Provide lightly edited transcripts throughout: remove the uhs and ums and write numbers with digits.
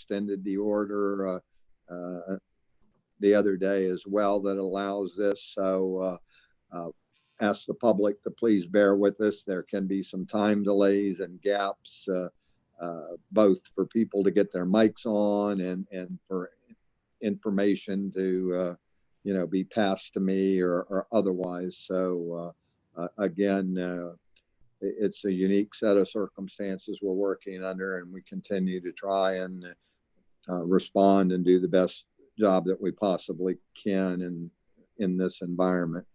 extended the order the other day as well that allows this. So ask the public to please bear with us. There can be some time delays and gaps, both for people to get their mics on and for information to be passed to me or otherwise. So again, it's a unique set of circumstances we're working under, and we continue to try and respond and do the best job that we possibly can in this environment.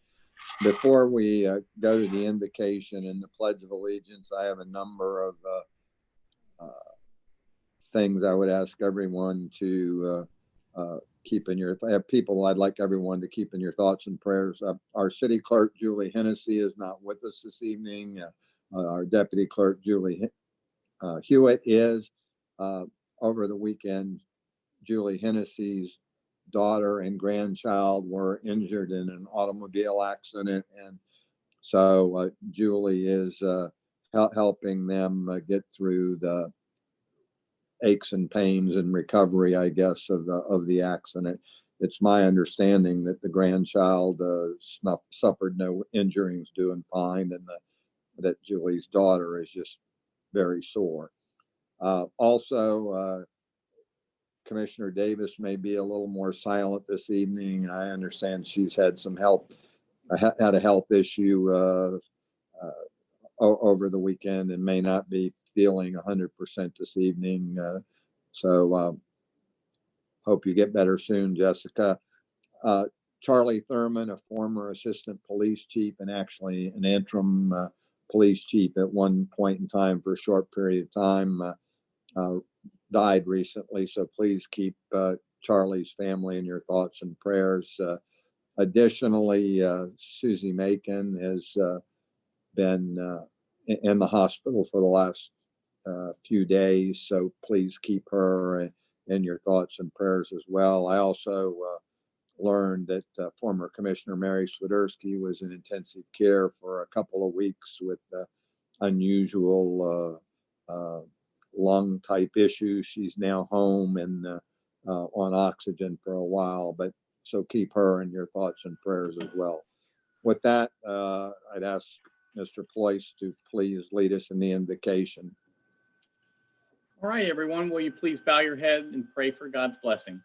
Before we go to the invocation and the Pledge of Allegiance, I have a number of things I would ask everyone to keep in your people. I'd like everyone to keep in your thoughts and prayers. Our city clerk, Julie Hennessy, is not with us this evening. Our deputy clerk, Julie Hewitt, is. Over the weekend, Julie Hennessy's daughter and grandchild were injured in an automobile accident, and so Julie is helping them get through the aches and pains and recovery, I guess, of the accident. It's my understanding that the grandchild suffered no injuries, doing fine, and that Julie's daughter is just very sore. Also, Commissioner Davis may be a little more silent this evening. I understand she's had some had a health issue over the weekend and may not be feeling 100% this evening. So hope you get better soon, Jessica. Charlie Thurman, a former assistant police chief and actually an interim police chief at one point in time for a short period of time, died recently. So please keep Charlie's family in your thoughts and prayers. Additionally, Susie Macon has been in the hospital for the last few days. So please keep her in your thoughts and prayers as well. I also learned that former Commissioner Mary Swiderski was in intensive care for a couple of weeks with unusual lung type issues. She's now home and on oxygen for a while, but so keep her in your thoughts and prayers as well. With that, I'd ask Mr. Ployce to please lead us in the invocation. All right, everyone, will you please bow your head and pray for God's blessing?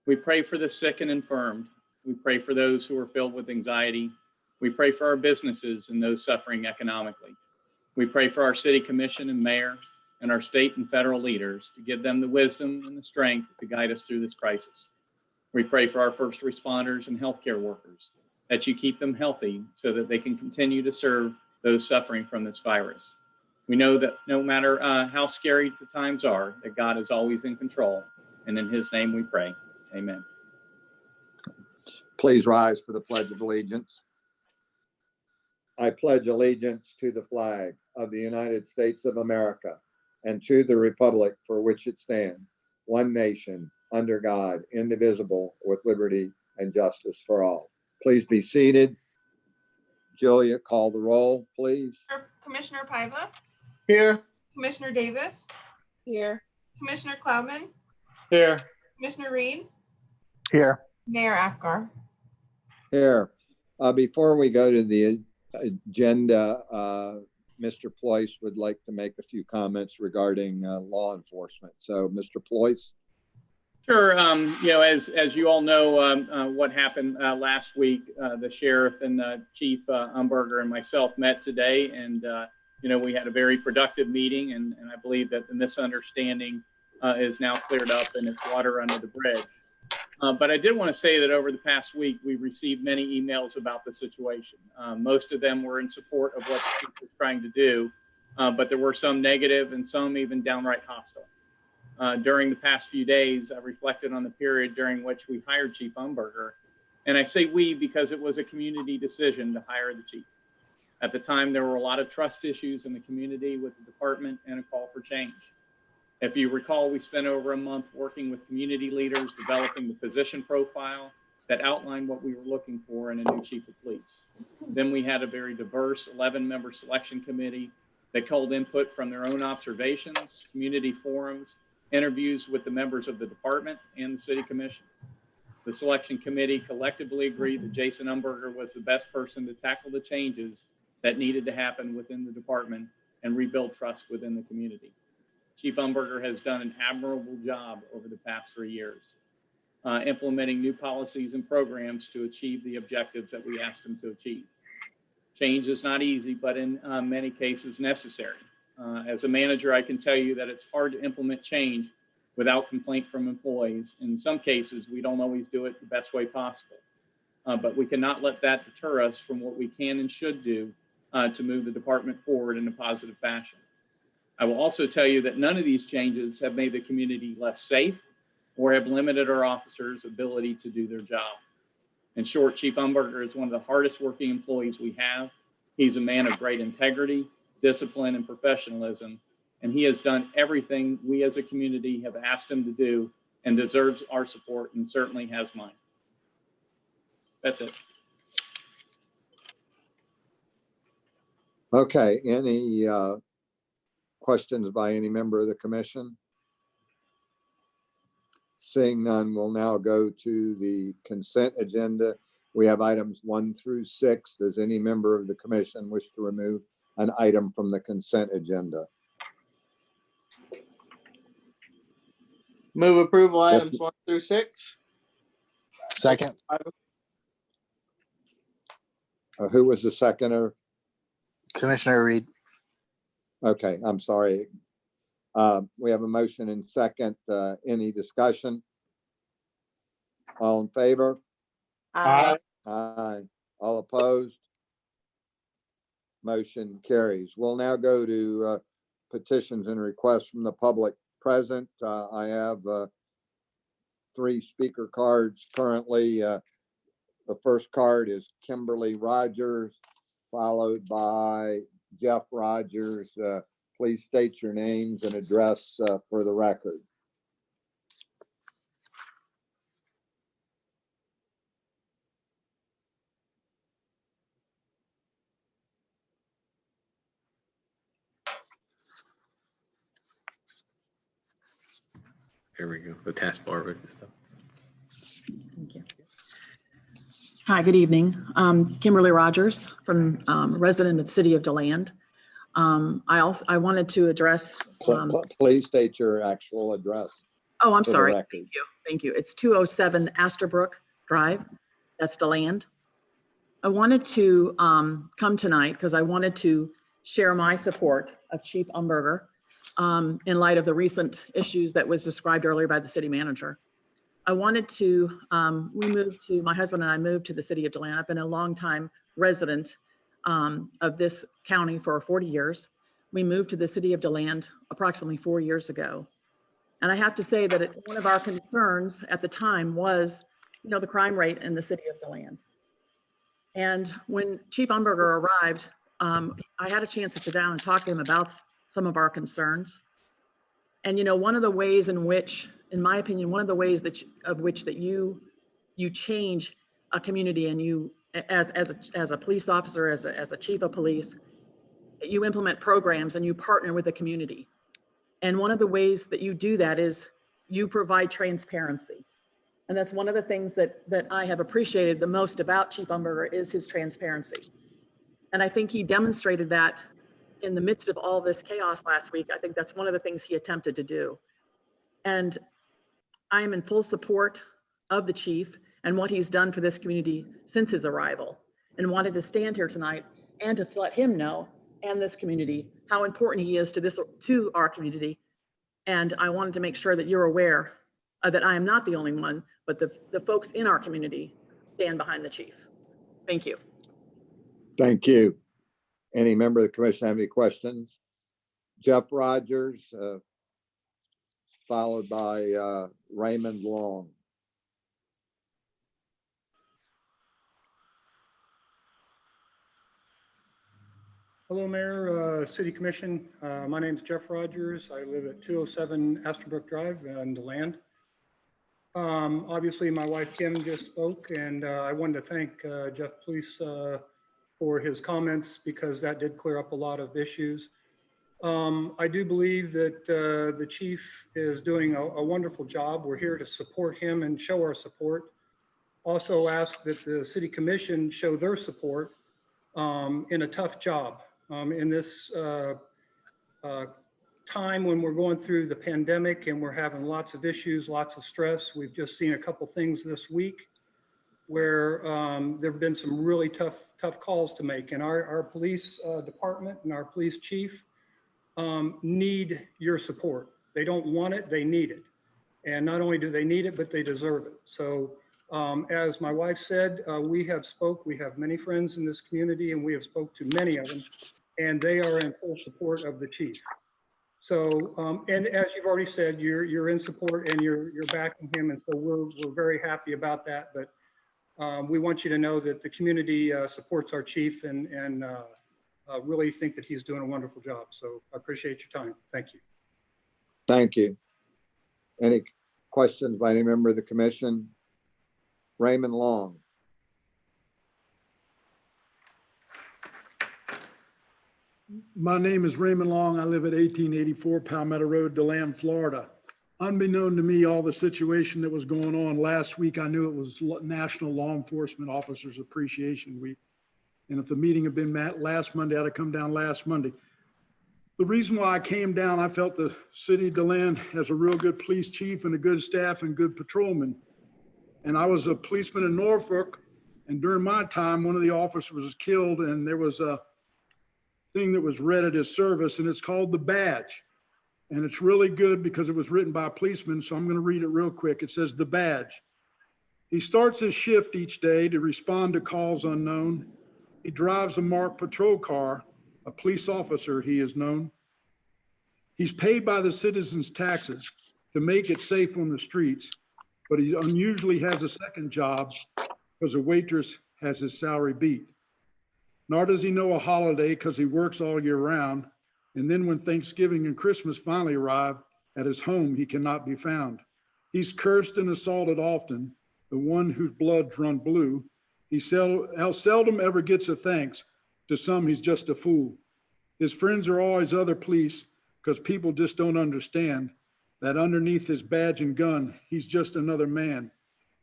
We pray for the sick and infirmed. We pray for those who are filled with anxiety. We pray for our businesses and those suffering economically. We pray for our city commission and mayor and our state and federal leaders to give them the wisdom and the strength to guide us through this crisis. We pray for our first responders and healthcare workers, that you keep them healthy so that they can continue to serve those suffering from this virus. We know that no matter how scary the times are, that God is always in control. And in his name we pray. Amen. Please rise for the Pledge of Allegiance. I pledge allegiance to the flag of the United States of America and to the republic for which it stands, one nation, under God, indivisible, with liberty and justice for all. Please be seated. Julia, call the roll, please. Commissioner Paiva? Here. Commissioner Davis? Here. Commissioner Cloudman? Here. Commissioner Reed? Here. Mayor Apgar? Here. Before we go to the agenda, Mr. Ployce would like to make a few comments regarding law enforcement. So, Mr. Ployce. Sure. As you all know, what happened last week, the sheriff and Chief Umberger and myself met today, and we had a very productive meeting, and I believe that the misunderstanding is now cleared up and it's water under the bridge. But I did want to say that over the past week, we received many emails about the situation. Most of them were in support of what the chief was trying to do, but there were some negative and some even downright hostile. During the past few days, I reflected on the period during which we hired Chief Umberger. And I say we because it was a community decision to hire the chief. At the time, there were a lot of trust issues in the community with the department and a call for change. If you recall, we spent over a month working with community leaders, developing the position profile that outlined what we were looking for in a new chief of police. Then we had a very diverse 11-member selection committee that culled input from their own observations, community forums, interviews with the members of the department and the city commission. The selection committee collectively agreed that Jason Umberger was the best person to tackle the changes that needed to happen within the department and rebuild trust within the community. Chief Umberger has done an admirable job over the past 3 years, implementing new policies and programs to achieve the objectives that we asked him to achieve. Change is not easy, but in many cases necessary. As a manager, I can tell you that it's hard to implement change without complaint from employees. In some cases, we don't always do it the best way possible, but we cannot let that deter us from what we can and should do to move the department forward in a positive fashion. I will also tell you that none of these changes have made the community less safe or have limited our officers' ability to do their job. In short, Chief Umberger is one of the hardest working employees we have. He's a man of great integrity, discipline, and professionalism, and he has done everything we as a community have asked him to do and deserves our support and certainly has mine. That's it. Okay, any questions by any member of the commission? Seeing none, we'll now go to the consent agenda. We have items 1 through 6. Does any member of the commission wish to remove an item from the consent agenda? Move approval items 1 through 6. Second. Who was the seconder? Commissioner Reed. Okay, I'm sorry. We have a motion and second. Any discussion? All in favor? Aye. Aye. All opposed? Motion carries. We'll now go to petitions and requests from the public present. I have 3 speaker cards currently. The first card is Kimberly Rogers, followed by Jeff Rogers. Please state your names and address for the record. Here we go. The taskbar and stuff. Thank you. Hi, good evening. Kimberly Rogers, from resident of the city of DeLand. I wanted to address. Please state your actual address. Oh, I'm for the sorry. record. Thank you. Thank you. It's 207 Asterbrook Drive. That's DeLand. I wanted to come tonight because I wanted to share my support of Chief Umberger in light of the recent issues that was described earlier by the city manager. I wanted to, my husband and I moved to the city of DeLand. I've been a longtime resident of this county for 40 years. We moved to the city of DeLand approximately 4 years ago. And I have to say that one of our concerns at the time was, the crime rate in the city of DeLand. And when Chief Umberger arrived, I had a chance to sit down and talk to him about some of our concerns. And one of the ways in which, in my opinion, one of the ways that you change a community, and you as a police officer, as a chief of police, you implement programs and you partner with the community. And one of the ways that you do that is you provide transparency. And that's one of the things that I have appreciated the most about Chief Umberger is his transparency. And I think he demonstrated that in the midst of all this chaos last week. I think that's one of the things he attempted to do. And I am in full support of the chief and what he's done for this community since his arrival, and wanted to stand here tonight and to let him know and this community how important he is to our community. And I wanted to make sure that you're aware that I am not the only one, but the folks in our community stand behind the chief. Thank you. Thank you. Any member of the commission have any questions? Jeff Rogers, followed by Raymond Long. Hello, Mayor, City Commission. My name is Jeff Rogers. I live at 207 Asterbrook Drive in DeLand. Obviously, my wife Kim just spoke, and I wanted to thank Jeff Police for his comments, because that did clear up a lot of issues. I do believe that the chief is doing a wonderful job. We're here to support him and show our support. Also ask that the city commission show their support in a tough job. In this time when we're going through the pandemic and we're having lots of issues, lots of stress. We've just seen a couple things this week where there have been some really tough calls to make. And our police department and our police chief need your support. They don't want it, they need it. And not only do they need it, but they deserve it. So as my wife said, we have many friends in this community and we have spoke to many of them, and they are in full support of the chief. So, and as you've already said, you're in support and you're backing him. And so we're very happy about that. But we want you to know that the community supports our chief and really think that he's doing a wonderful job. So I appreciate your time. Thank you. Thank you. Any questions by any member of the commission? Raymond Long. My name is Raymond Long. I live at 1884 Palmetto Road, DeLand, Florida. Unbeknown to me, all the situation that was going on last week, I knew it was National Law Enforcement Officers Appreciation Week. And if the meeting had been last Monday, I'd have come down last Monday. The reason why I came down, I felt the city of DeLand has a real good police chief and a good staff and good patrolmen. And I was a policeman in Norfolk, and during my time, one of the officers was killed, and there was a thing that was read at his service, and it's called The Badge. And it's really good because it was written by a policeman, so I'm going to read it real quick. It says, The Badge. He starts his shift each day to respond to calls unknown. He drives a marked patrol car, a police officer he is known. He's paid by the citizens' taxes to make it safe on the streets, but he unusually has a second job because a waitress has his salary beat. Nor does he know a holiday because he works all year round. And then when Thanksgiving and Christmas finally arrive, at his home, he cannot be found. He's cursed and assaulted often, the one whose blood's run blue. He seldom ever gets a thanks. To some, he's just a fool. His friends are always other police because people just don't understand that underneath his badge and gun, he's just another man.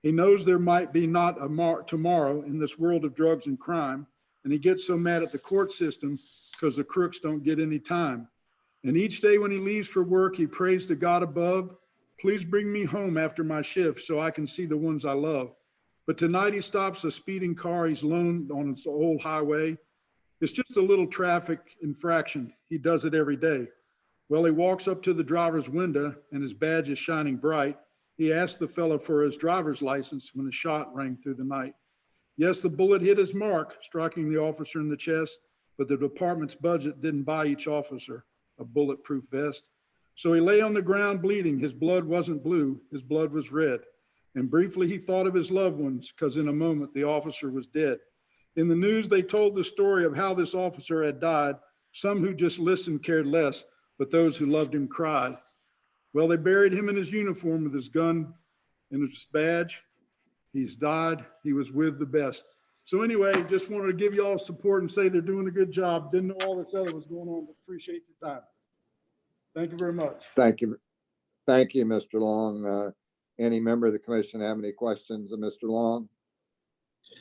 He knows there might be not a tomorrow in this world of drugs and crime. And he gets so mad at the court system because the crooks don't get any time. And each day when he leaves for work, he prays to God above, please bring me home after my shift so I can see the ones I love. But tonight he stops a speeding car he's loaned on its old highway. It's just a little traffic infraction. He does it every day. Well, he walks up to the driver's window and his badge is shining bright. He asks the fellow for his driver's license when a shot rang through the night. Yes, the bullet hit his mark, striking the officer in the chest, but the department's budget didn't buy each officer a bulletproof vest. So he lay on the ground bleeding. His blood wasn't blue, his blood was red. And briefly he thought of his loved ones because in a moment the officer was dead. In the news, they told the story of how this officer had died. Some who just listened cared less, but those who loved him cried. Well, they buried him in his uniform with his gun and his badge. He's died. He was with the best. So anyway, just wanted to give you all support and say they're doing a good job. Didn't know all this other was going on, but appreciate your time. Thank you very much. Thank you. Thank you, Mr. Long. Any member of the commission have any questions of Mr. Long?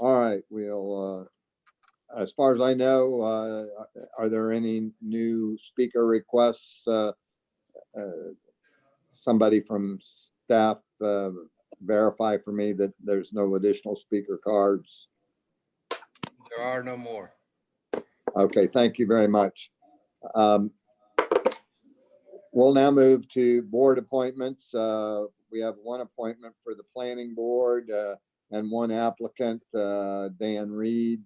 All right, we'll, as far as I know, are there any new speaker requests? Somebody from staff verify for me that there's no additional speaker cards. There are no more. Okay, thank you very much. We'll now move to board appointments. We have one appointment for the planning board and one applicant, Dan Reed,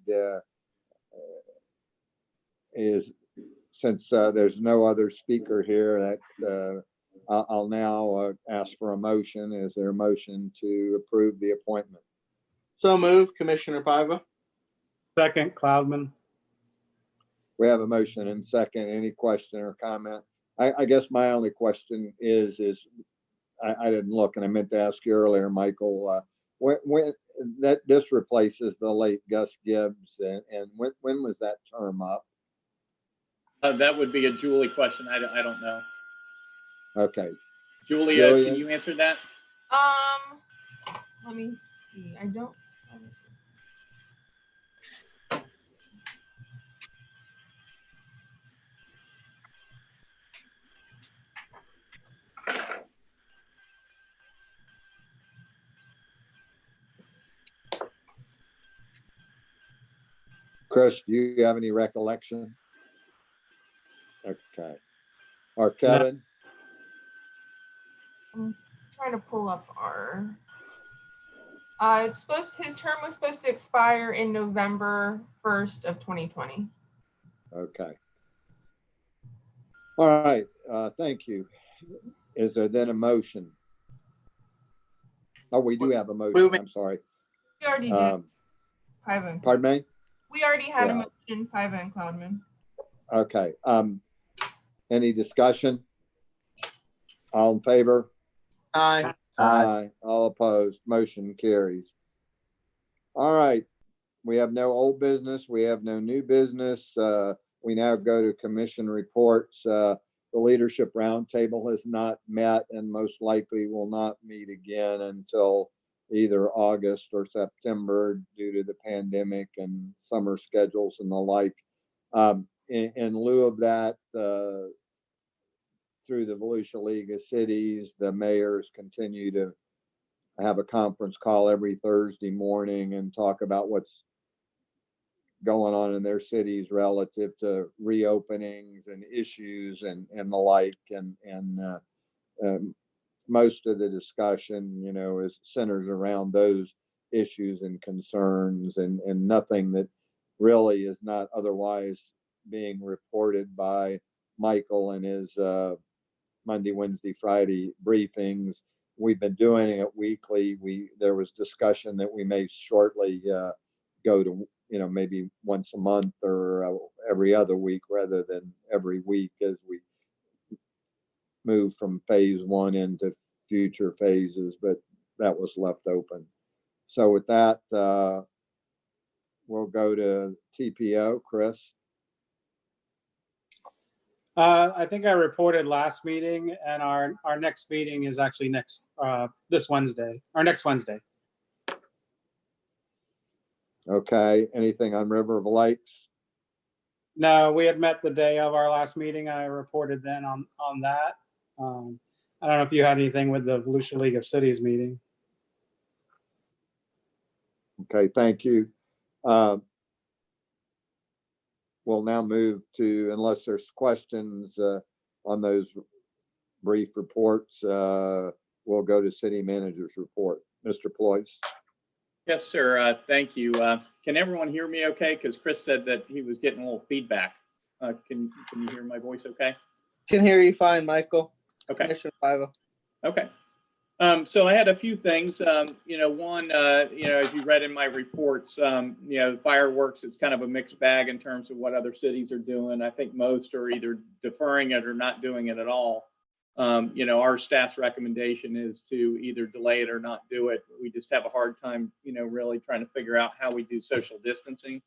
is, since there's no other speaker here, that I'll now ask for a motion. Is there a motion to approve the appointment? So moved, Commissioner Paiva. Second, Cloudman. We have a motion and second. Any question or comment? I guess my only question is I didn't look and I meant to ask you earlier, Michael, when that this replaces the late Gus Gibbs, and when was that term up? That would be a Julie question. I don't know. Okay, Julia, Julia? can you answer that? Let me see. I don't. Chris, do you have any recollection? Okay. Or Kevin? I'm trying to pull up our. His term was supposed to expire in November 1st of 2020. Okay. All right, thank you. Is there then a motion? Oh, we do have a motion, Moving. I'm sorry. We already did. Piven. Pardon me? We already had Yeah. a motion, Piven and Cloudman. Okay, any discussion? All in favor? Aye. Aye. All opposed, motion carries. All right, we have no old business, we have no new business. We now go to commission reports. The Leadership Roundtable has not met and most likely will not meet again until either August or September due to the pandemic and summer schedules and the like. In lieu of that, through the Volusia League of Cities, the mayors continue to have a conference call every Thursday morning and talk about what's going on in their cities relative to reopenings and issues and the like. And most of the discussion, you know, is centers around those issues and concerns and nothing that really is not otherwise being reported by Michael in his Monday, Wednesday, Friday briefings. We've been doing it weekly. There was discussion that we may shortly go to, you know, maybe once a month or every other week rather than every week as we move from phase one into future phases, but that was left open. So with that, we'll go to TPO, Chris. I think I reported last meeting, and our next meeting is actually next this Wednesday, or next Wednesday. Okay, anything on River of Lakes? No, we had met the day of our last meeting. I reported then on that. I don't know if you had anything with the Volusia League of Cities meeting. Okay, thank you. We'll now move to, unless there's questions on those brief reports, we'll go to city manager's report. Mr. Ployce. Yes, sir. Thank you. Can everyone hear me okay? Because Chris said that he was getting a little feedback. Can you hear my voice okay? Can hear you fine, Michael. Okay. Commissioner Piva. Okay. So I had a few things, you know, one, you know, as you read in my reports, you know, fireworks, it's kind of a mixed bag in terms of what other cities are doing. I think most are either deferring it or not doing it at all. You know, our staff's recommendation is to either delay it or not do it. We just have a hard time, you know, really trying to figure out how we do social distancing.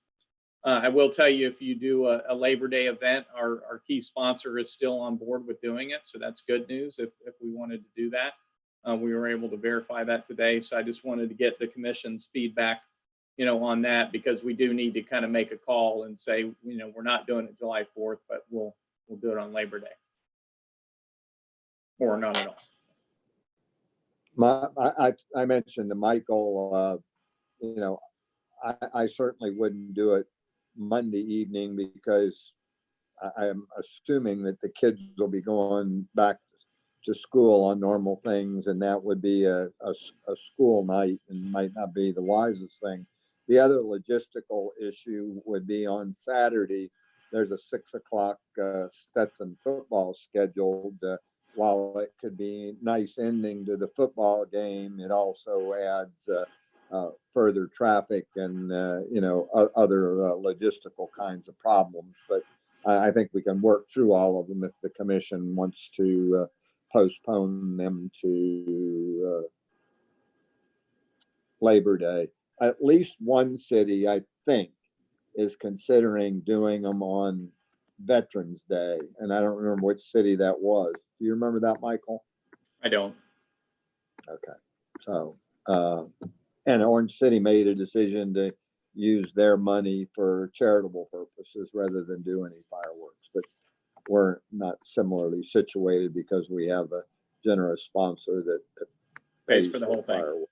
I will tell you, if you do a Labor Day event, our key sponsor is still on board with doing it. So that's good news if we wanted to do that. We were able to verify that today. So I just wanted to get the commission's feedback, you know, on that, because we do need to kind of make a call and say, you know, we're not doing it July 4th, but we'll do it on Labor Day. Or not at all. I mentioned to Michael, you know, I certainly wouldn't do it Monday evening because I'm assuming that the kids will be going back to school on normal things, and that would be a school night and might not be the wisest thing. The other logistical issue would be on Saturday. There's a 6 o'clock Stetson football scheduled. While it could be a nice ending to the football game, it also adds further traffic and you know, other logistical kinds of problems. But I think we can work through all of them if the commission wants to postpone them to Labor Day. At least one city, I think, is considering doing them on Veterans Day, and I don't remember which city that was. Do you remember that, Michael? I don't. Okay, so, and Orange City made a decision to use their money for charitable purposes rather than do any fireworks, but we're not similarly situated because we have a generous sponsor that Pays for the whole thing. fireworks.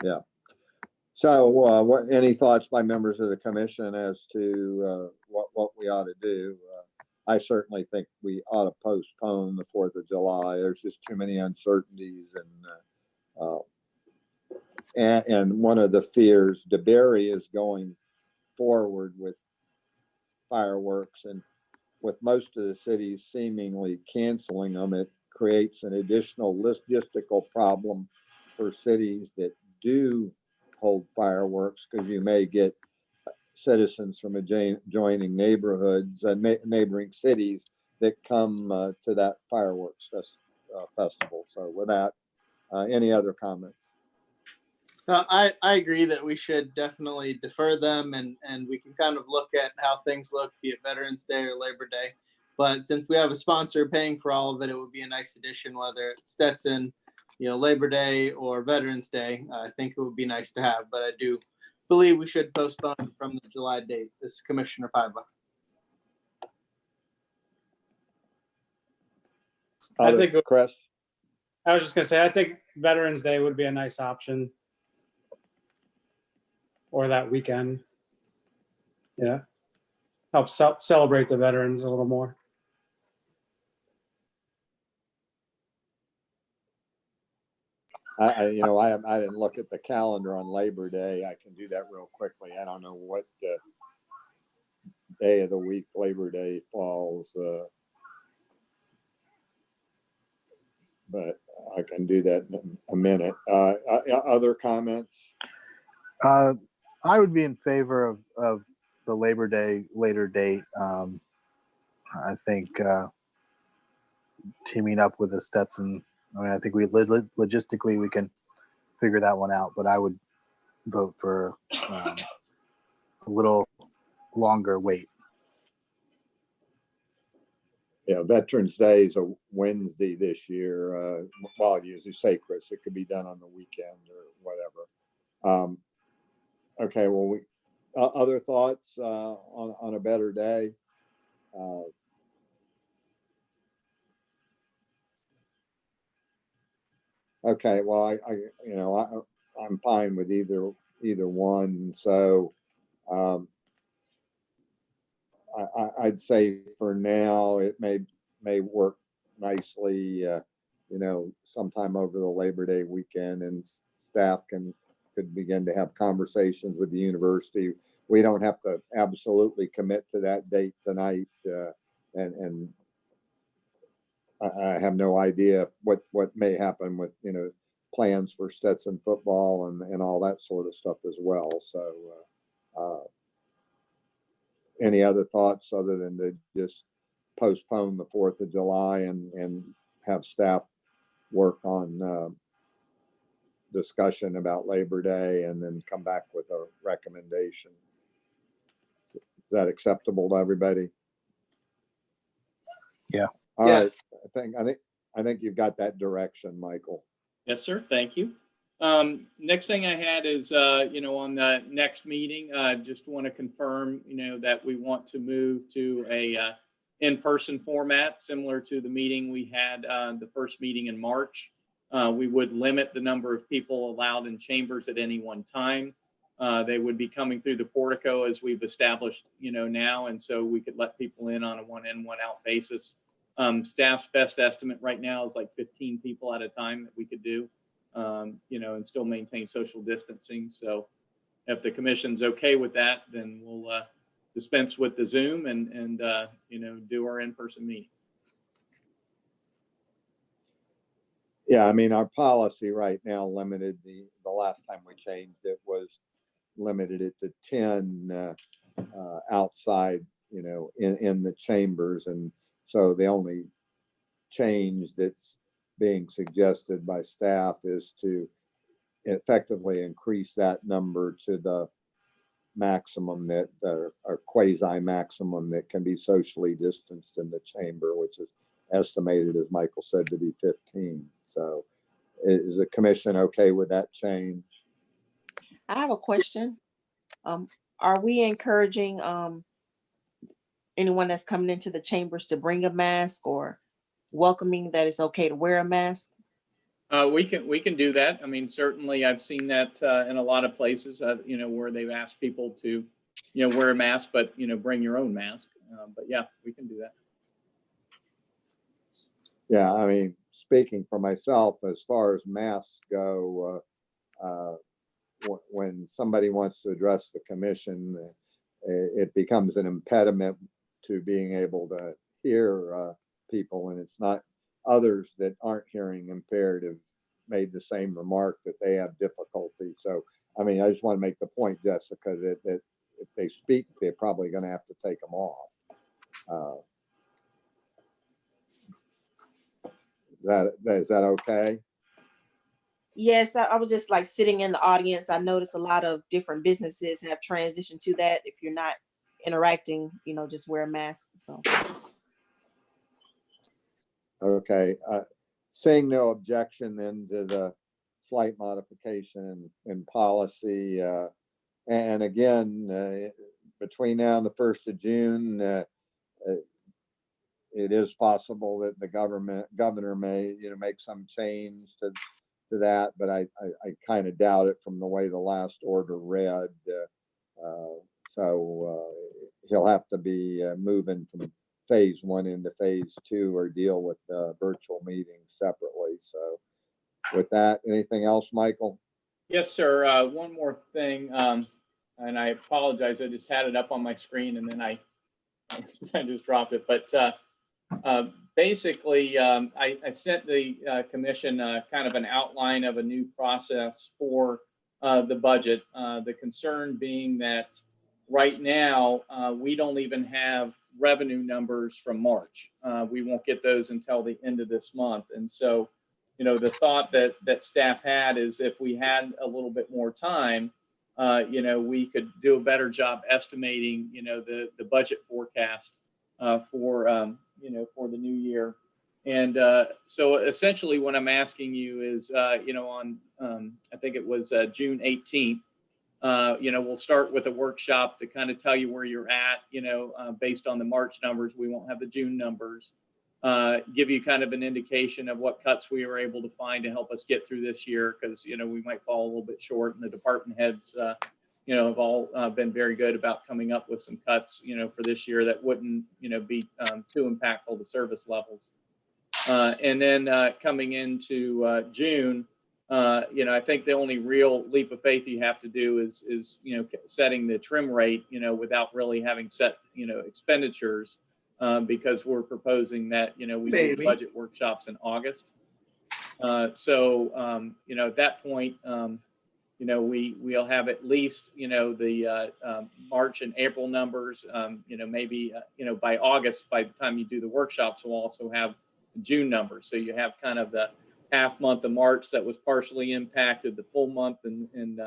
Yeah. So, any thoughts by members of the commission as to what we ought to do? I certainly think we ought to postpone the 4th of July. There's just too many uncertainties, and one of the fears, DeBerry is going forward with fireworks, and with most of the cities seemingly canceling them, it creates an additional logistical problem for cities that do hold fireworks, because you may get citizens from adjoining neighborhoods and neighboring cities that come to that fireworks festival. So with that, any other comments? I agree that we should definitely defer them, and we can kind of look at how things look, be it Veterans Day or Labor Day. But since we have a sponsor paying for all of it, it would be a nice addition, whether it's Stetson, Labor Day or Veterans Day. I think it would be nice to have, but I do believe we should postpone it from the July date. This is Commissioner Paiva. I think- Chris? I was just gonna say, I think Veterans Day would be a nice option. Or that weekend. Yeah. Help celebrate the veterans a little more. I didn't look at the calendar on Labor Day. I can do that real quickly. I don't know what day of the week Labor Day falls, but I can do that in a minute. Other comments? I would be in favor of the Labor Day later date. I think teaming up with the Stetson, I think we logistically we can figure that one out, but I would vote for a little longer wait. Yeah, Veterans Day is a Wednesday this year. Well, as you say, Chris, it could be done on the weekend or whatever. Okay, well, other thoughts on a better day? Okay, well, I'm fine with either one. So I'd say for now it may work nicely. Sometime over the Labor Day weekend, and staff could begin to have conversations with the university. We don't have to absolutely commit to that date tonight, and I have no idea what may happen with plans for Stetson football and all that sort of stuff as well. So any other thoughts other than to just postpone the 4th of July and have staff work on discussion about Labor Day and then come back with a recommendation? Is that acceptable to everybody? Yeah. All right. Yes. I think you've got that direction, Michael. Yes, sir. Thank you. Next thing I had is, on the next meeting, just want to confirm, that we want to move to a in-person format similar to the meeting we had, the first meeting in March. We would limit the number of people allowed in chambers at any one time. They would be coming through the portico as we've established, now, and so we could let people in on a one in, one out basis. Staff's best estimate right now is like 15 people at a time that we could do, and still maintain social distancing. So if the commission's okay with that, then we'll dispense with the Zoom and do our in-person meeting. Yeah, I mean, our policy right now limited the last time we changed it was limited it to 10 outside, in the chambers. And so the only change that's being suggested by staff is to effectively increase that number to the maximum that are quasi maximum that can be socially distanced in the chamber, which is estimated, as Michael said, to be 15. So is the commission okay with that change? I have a question. Are we encouraging anyone that's coming into the chambers to bring a mask, or welcoming that it's okay to wear a mask? We can do that. I mean, certainly I've seen that in a lot of places, you know, where they've asked people to, you know, wear a mask, but, you know, bring your own mask. But yeah, we can do that. Yeah, I mean, speaking for myself, as far as masks go, when somebody wants to address the commission, it becomes an impediment to being able to hear people, and it's not others that aren't hearing impaired have made the same remark that they have difficulty. So, I mean, I just want to make the point, Jessica, that if they speak, they're probably going to have to take them off. Is that okay? Yes, I was just like sitting in the audience. I noticed a lot of different businesses have transitioned to that. If you're not interacting, you know, just wear a mask. So. Okay. Seeing no objection then to the slight modification in policy. And again, between now and the 1st of June, it is possible that the governor may, you know, make some change to that, but I kind of doubt it from the way the last order read. So he'll have to be moving from phase 1 into phase 2 or deal with virtual meetings separately. So with that, anything else, Michael? Yes, sir. One more thing, and I apologize. I just had it up on my screen and then I just dropped it. But basically, I sent the commission kind of an outline of a new process for the budget. The concern being that right now, we don't even have revenue numbers from March. We won't get those until the end of this month. And so, you know, the thought that staff had is if we had a little bit more time, you know, we could do a better job estimating, you know, the budget forecast for, you know, for the new year. And so essentially what I'm asking you is, you know, on, I think it was June 18th, you know, we'll start with a workshop to kind of tell you where you're at, you know, based on the March numbers. We won't have the June numbers. Give you kind of an indication of what cuts we were able to find to help us get through this year, because, you know, we might fall a little bit short, and the department heads, you know, have all been very good about coming up with some cuts, you know, for this year that wouldn't, you know, be too impactful to service levels. And then coming into June, you know, I think the only real leap of faith you have to do is, you know, setting the trim rate, you know, without really having set, you know, expenditures, because we're proposing that, you know, we do budget workshops in August. So, you know, at that point, you know, we'll have at least, you know, the March and April numbers, you know, maybe, you know, by August, by the time you do the workshops, we'll also have June numbers. So you have kind of the half month of March that was partially impacted, the full month in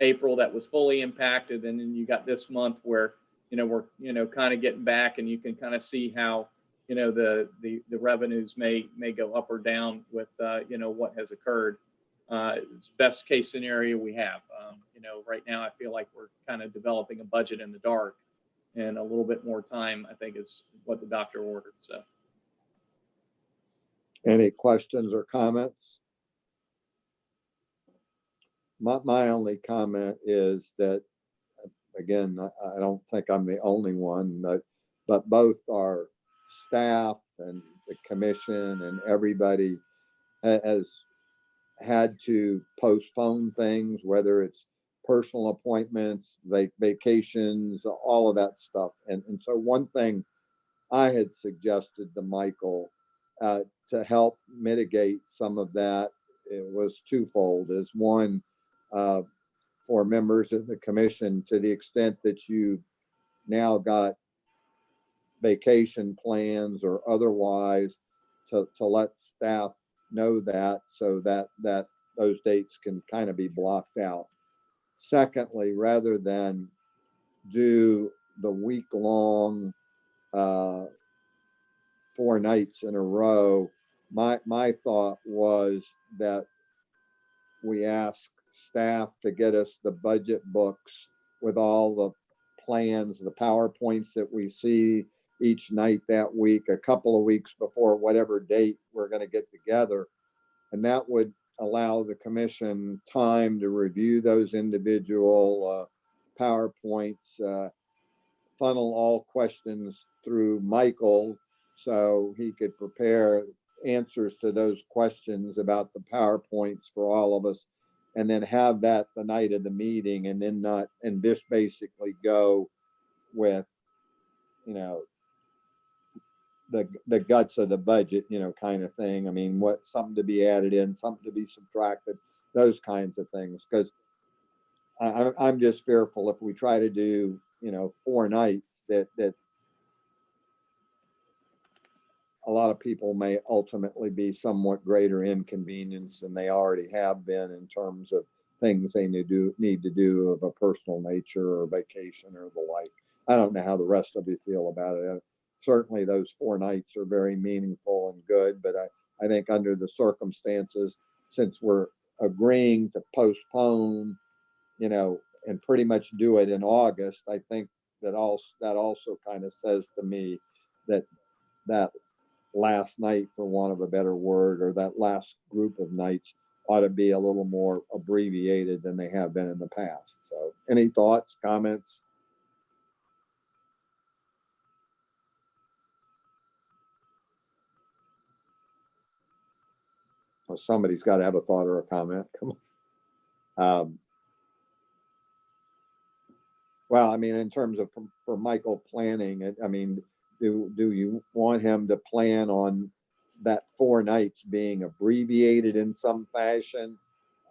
April that was fully impacted. And then you got this month where, you know, we're, you know, kind of getting back, and you can kind of see how, you know, the revenues may go up or down with, you know, what has occurred. It's best case scenario we have. You know, right now I feel like we're kind of developing a budget in the dark, and a little bit more time, I think, is what the doctor ordered. So. Any questions or comments? My only comment is that, again, I don't think I'm the only one, but both our staff and the commission and everybody has had to postpone things, whether it's personal appointments, vacations, all of that stuff. And so one thing I had suggested to Michael to help mitigate some of that, it was twofold. Is one, for members of the commission, to the extent that you now got vacation plans or otherwise, to let staff know that, so that those dates can kind of be blocked out. Secondly, rather than do the week-long 4 nights in a row, my thought was that we ask staff to get us the budget books with all the plans, the PowerPoints that we see each night that week, a couple of weeks before whatever date we're going to get together. And that would allow the commission time to review those individual PowerPoints, funnel all questions through Michael so he could prepare answers to those questions about the PowerPoints for all of us, and then have that the night of the meeting, and then just basically go with, you know, the guts of the budget, you know, kind of thing. I mean, something to be added in, something to be subtracted, those kinds of things. Because I'm just fearful if we try to do, you know, 4 nights that a lot of people may ultimately be somewhat greater inconvenience than they already have been in terms of things they need to do of a personal nature or vacation or the like. I don't know how the rest of you feel about it. Certainly those 4 nights are very meaningful and good, but I think under the circumstances, since we're agreeing to postpone, you know, and pretty much do it in August, I think that also kind of says to me that last night, for want of a better word, or that last group of nights ought to be a little more abbreviated than they have been in the past. So any thoughts, comments? Well, somebody's got to have a thought or a comment. Come on. Well, I mean, in terms of for Michael planning, I mean, do you want him to plan on that 4 nights being abbreviated in some fashion,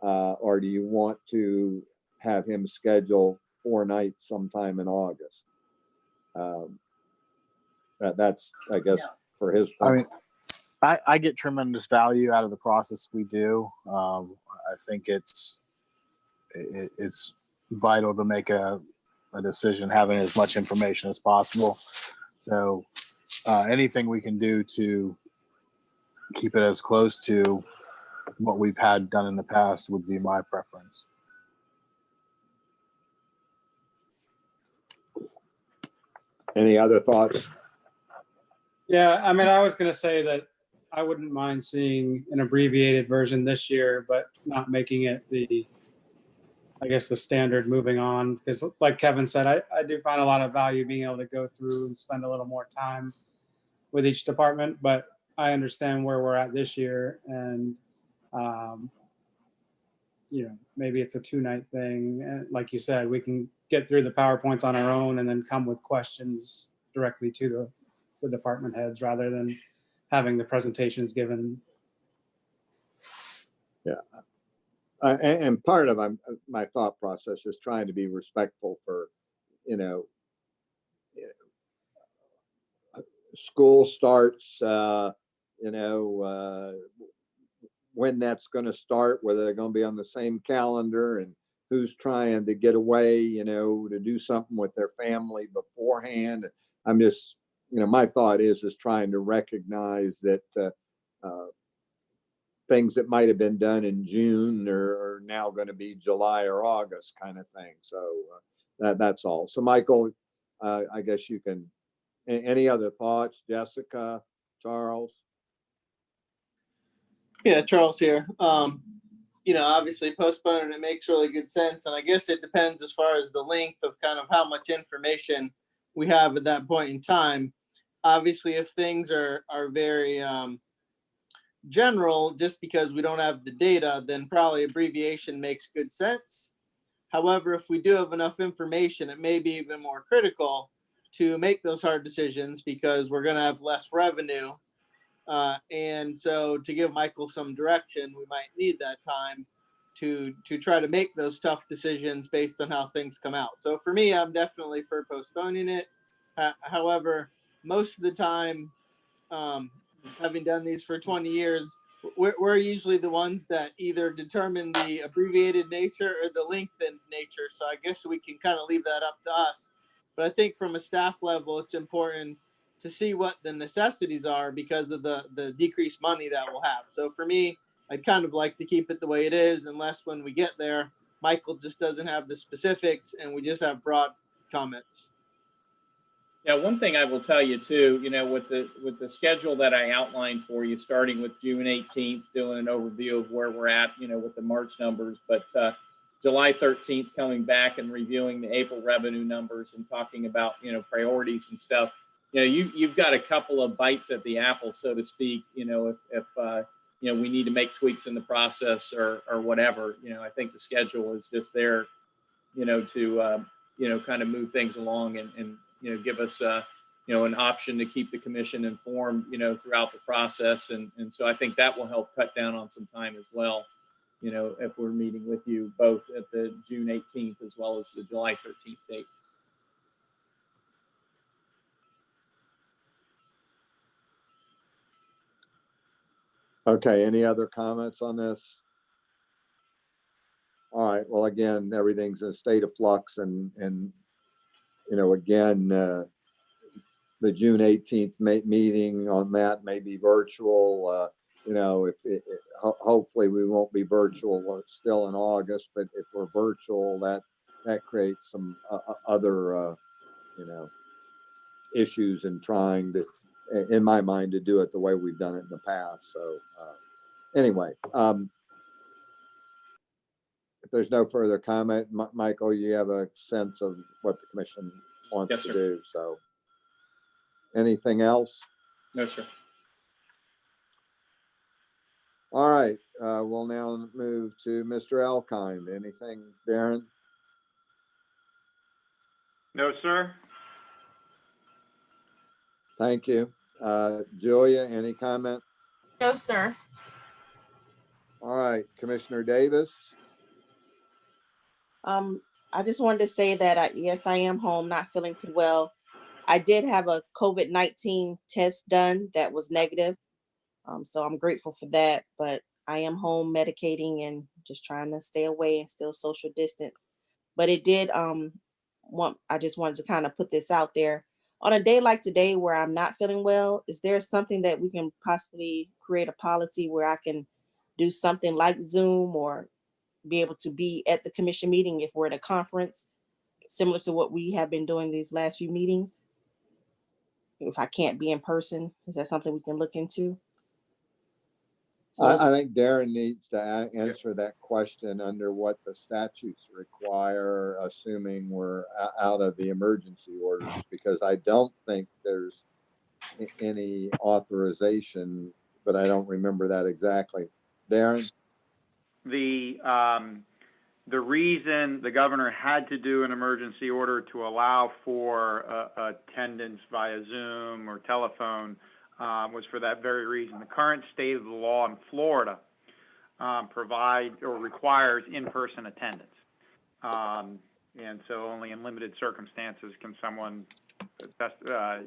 or do you want to have him schedule 4 nights sometime in August? That's, I guess, for his point. I mean, I get tremendous value out of the process we do. I think it's vital to make a decision having as much information as possible. So anything we can do to keep it as close to what we've had done in the past would be my preference. Any other thoughts? Yeah, I mean, I was going to say that I wouldn't mind seeing an abbreviated version this year, but not making it the standard moving on. Because like Kevin said, I do find a lot of value being able to go through and spend a little more time with each department, but I understand where we're at this year, and you know, maybe it's a 2-night thing. And like you said, we can get through the PowerPoints on our own and then come with questions directly to the department heads rather than having the presentations given. Yeah. And part of my thought process is trying to be respectful for, you know, school starts, you know, when that's going to start, whether they're going to be on the same calendar, and who's trying to get away, you know, to do something with their family beforehand. I'm just, you know, my thought is trying to recognize that things that might have been done in June are now going to be July or August kind of thing. So that's all. So Michael, I guess you can, any other thoughts? Jessica, Charles? Yeah, Charles here. You know, obviously postponing it makes really good sense. And I guess it depends as far as the length of kind of how much information we have at that point in time. Obviously, if things are very general, just because we don't have the data, then probably abbreviation makes good sense. However, if we do have enough information, it may be even more critical to make those hard decisions because we're going to have less revenue. And so to give Michael some direction, we might need that time to try to make those tough decisions based on how things come out. So for me, I'm definitely for postponing it. However, most of the time, having done these for 20 years, we're usually the ones that either determine the abbreviated nature or the lengthened nature. So I guess we can kind of leave that up to us But I think from a staff level, it's important to see what the necessities are because of the decreased money that we'll have. So for me, I'd kind of like to keep it the way it is, unless when we get there, Michael just doesn't have the specifics and we just have broad comments. Yeah, one thing I will tell you too, you know, with the schedule that I outlined for you, starting with June 18th, doing an overview of where we're at, you know, with the March numbers, but July 13th coming back and reviewing the April revenue numbers and talking about, you know, priorities and stuff. You know, you've got a couple of bites at the apple, so to speak. You know, if you know, we need to make tweaks in the process or whatever, you know, I think the schedule is just there, you know, to you know, kind of move things along and you know, give us you know, an option to keep the commission informed, you know, throughout the process. And so I think that will help cut down on some time as well, you know, if we're meeting with you both at the June 18th as well as the July 13th date. Okay, any other comments on this? All right, well, again, everything's in a state of flux and you know, again, the June 18th meeting on that may be virtual. You know, hopefully we won't be virtual still in August, but if we're virtual, that creates some other, you know, issues in trying to, in my mind, to do it the way we've done it in the past. So anyway, if there's no further comment, Michael, you have a sense of what the commission wants Yes, to sir. do. So anything else? No, sir. All right, we'll now move to Mr. Elkind. Anything, Darren? No, sir. Thank you. Julia, any comment? No, sir. All right, Commissioner Davis? I just wanted to say that yes, I am home, not feeling too well. I did have a COVID-19 test done that was negative. So I'm grateful for that, but I am home medicating and just trying to stay away and still social distance. But it did, I just wanted to kind of put this out there. On a day like today where I'm not feeling well, is there something that we can possibly create a policy where I can do something like Zoom or be able to be at the commission meeting if we're at a conference, similar to what we have been doing these last few meetings? If I can't be in person, is that something we can look into? So I think Darren needs to answer that question under what the statutes require, assuming we're out of the emergency orders, because I don't think there's any authorization, but I don't remember that exactly. Darren? The reason the governor had to do an emergency order to allow for attendance via Zoom or telephone was for that very reason. The current state of the law in Florida provides or requires in-person attendance. And so only in limited circumstances can someone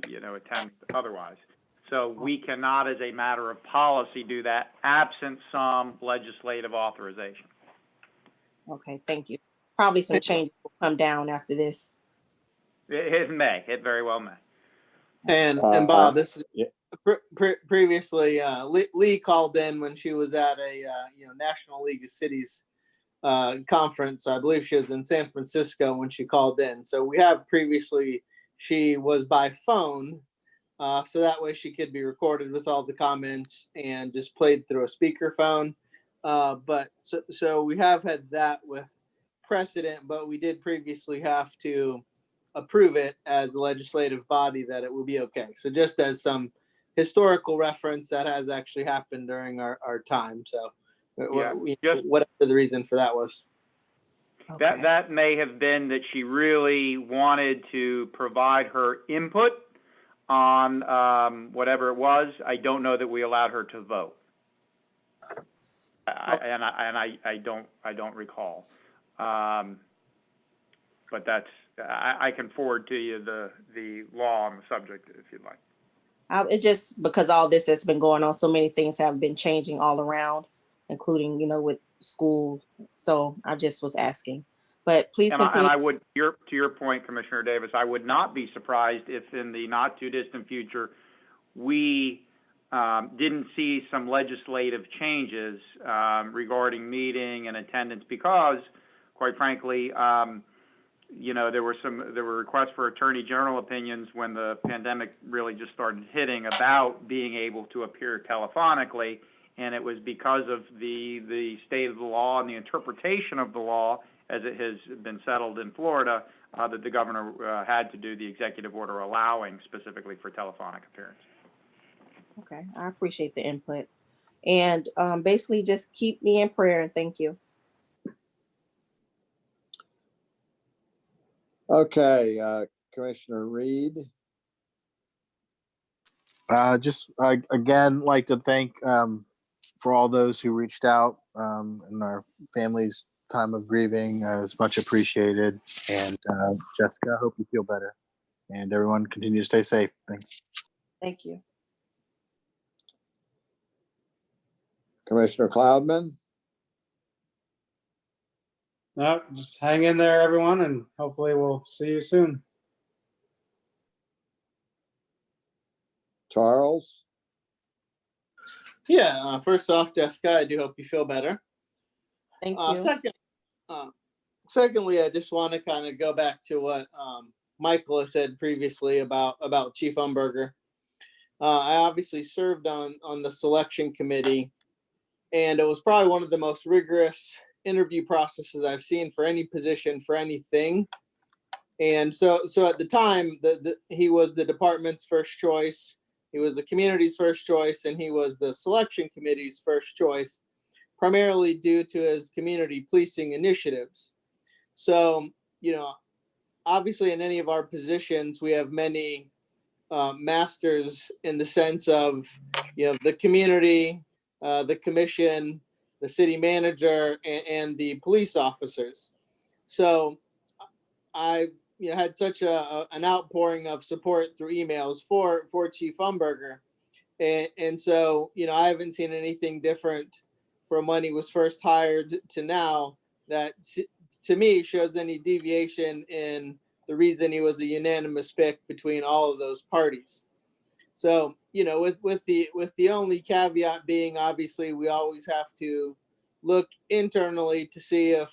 you know, attend otherwise. So we cannot, as a matter of policy, do that absent some legislative authorization. okay, thank you. Probably some changes will come down after this. It may. It very well may. And Bob, this is Yeah. Previously, Lee called in when she was at a National League of Cities conference. I believe she was in San Francisco when she called in. So we have previously, she was by phone, so that way she could be recorded with all the comments and just played through a speakerphone. But so we have had that with precedent, but we did previously have to approve it as a legislative body that it will be okay. So just as some historical reference, that has actually happened during our time. So Yeah, whatever the reason for that was. Okay. That may have been that she really wanted to provide her input on whatever it was. I don't know that we allowed her to vote. I don't recall. But that's, I can forward to you the law on the subject if you'd like. It just because all this has been going on, so many things have been changing all around, including, with school. So I just was asking. But please And continue. I would, to your point, Commissioner Davis, I would not be surprised if in the not too distant future, we didn't see some legislative changes regarding meeting and attendance because, quite frankly, you know, there were requests for attorney general opinions when the pandemic really just started hitting about being able to appear telephonically, and it was because of the state of the law and the interpretation of the law as it has been settled in Florida that the governor had to do the executive order allowing specifically for telephonic appearance. Okay, I appreciate the input. And basically just keep me in prayer and thank you. Okay, Commissioner Reed. Just again, like to thank for all those who reached out in our family's time of grieving. It's much appreciated. And Jessica, I hope you feel better. And everyone continue to stay safe. Thanks. Thank you. Commissioner Cloudman. No, just hang in there, everyone, and hopefully we'll see you soon. Charles. Yeah, first off, Jessica, I do hope you feel better. Thank you. Secondly, I just want to kind of go back to what Michael has said previously about Chief Umberger. I obviously served on the selection committee, and it was probably one of the most rigorous interview processes I've seen for any position, for anything. And so at the time, he was the department's first choice. He was the community's first choice, and he was the selection committee's first choice, primarily due to his community policing initiatives. So, you know, obviously in any of our positions, we have many masters in the sense of, you know, the community, the commission, the city manager, and the police officers. So I had such an outpouring of support through emails for Chief Umberger. And so, you know, I haven't seen anything different from when he was first hired to now that to me shows any deviation in the reason he was a unanimous pick between all of those parties. So, you know, with the only caveat being, obviously, we always have to look internally to see if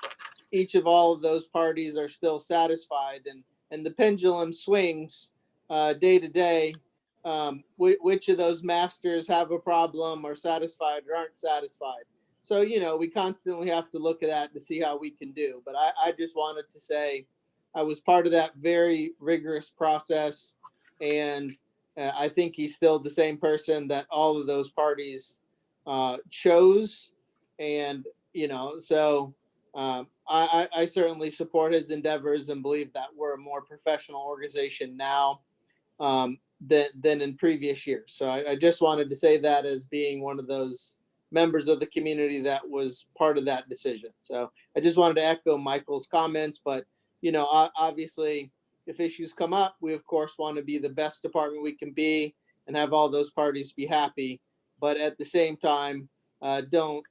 each of all of those parties are still satisfied, and the pendulum swings day to day. Which of those masters have a problem, are satisfied or aren't satisfied. So, you know, we constantly have to look at that to see how we can do. But I just wanted to say I was part of that very rigorous process, and I think he's still the same person that all of those parties chose. And, you know, so I certainly support his endeavors and believe that we're a more professional organization now than in previous years. So I just wanted to say that as being one of those members of the community that was part of that decision. So I just wanted to echo Michael's comments, but, you know, obviously if issues come up, we of course want to be the best department we can be and have all those parties be happy. But at the same time, don't,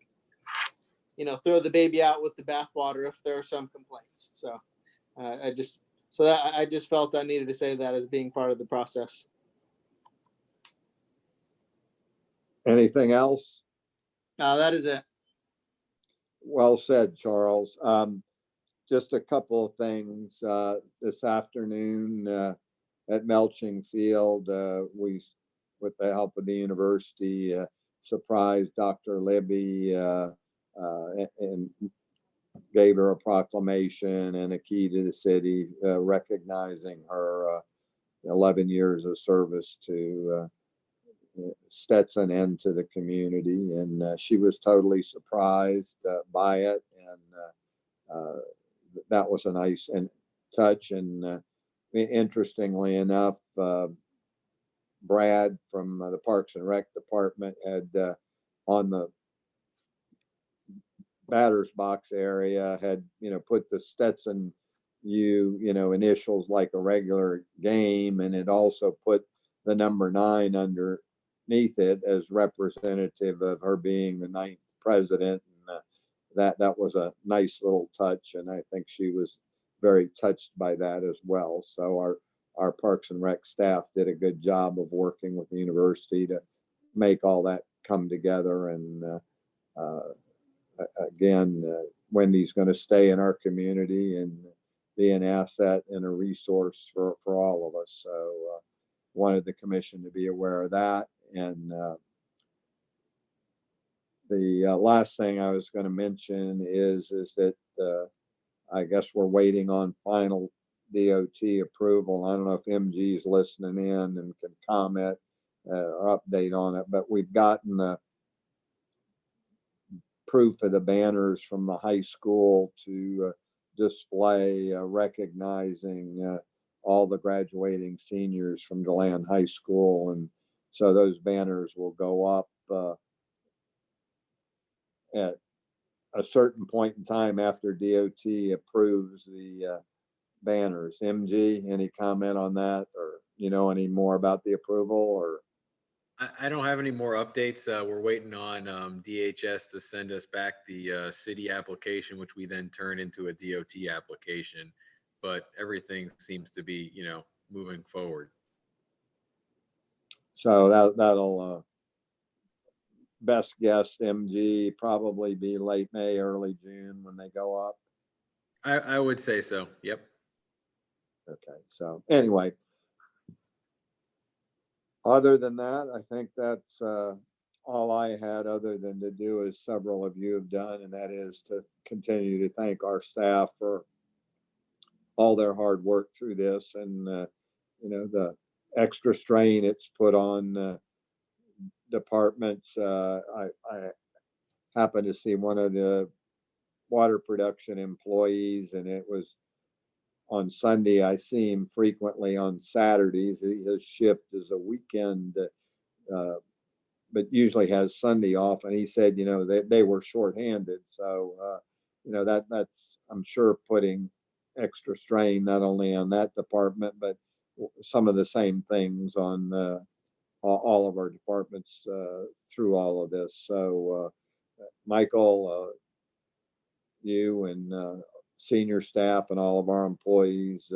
you know, throw the baby out with the bathwater if there are some complaints. So I just felt I needed to say that as being part of the process. Anything else? That is it. Well said, Charles. Just a couple of things. This afternoon at Melching Field, we, with the help of the university, surprised Dr. Libby and gave her a proclamation and a key to the city, recognizing her 11 years of service to Stetson and to the community. And she was totally surprised by it. And that was a nice touch. And interestingly enough, Brad from the Parks and Rec Department had on the batter's box area had, put the Stetson initials like a regular game, and it also put the number 9 underneath it as representative of her being the 9th president. And that was a nice little touch, and I think she was very touched by that as well. So our Parks and Rec staff did a good job of working with the university to make all that come together. And again, Wendy's going to stay in our community and be an asset and a resource for all of us. So wanted the commission to be aware of that. And the last thing I was going to mention is that I guess we're waiting on final DOT approval. I don't know if MG is listening in and can comment or update on it, but we've gotten the proof of the banners from the high school to display recognizing all the graduating seniors from DeLand High School. And so those banners will go up at a certain point in time after DOT approves the banners. MG, any comment on that, or any more about the approval? Or I don't have any more updates. We're waiting on DHS to send us back the city application, which we then turn into a DOT application. But everything seems to be, moving forward. So that'll best guess MG probably be late May, early June when they go up. I would say so. Yep. Okay. So anyway, other than that, I think that's all I had, other than to do as several of you have done, and that is to continue to thank our staff for all their hard work through this, and the extra strain it's put on departments. I happened to see one of the water production employees, and it was on Sunday. I see him frequently on Saturdays. His shift is a weekend, but usually has Sunday off. And he said, they were shorthanded. So, that's, I'm sure, putting extra strain not only on that department, but some of the same things on all of our departments through all of this. So, Michael, you and senior staff and all of our employees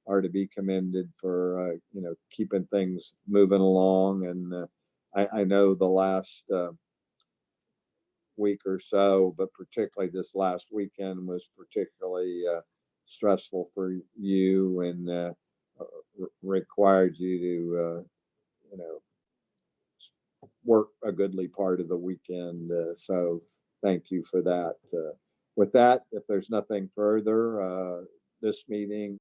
are to be commended for keeping things moving along. And I know the last week or so, but particularly this last weekend was particularly stressful for you, and required you to work a goodly part of the weekend. So thank you for that. With that, if there's nothing further, this meeting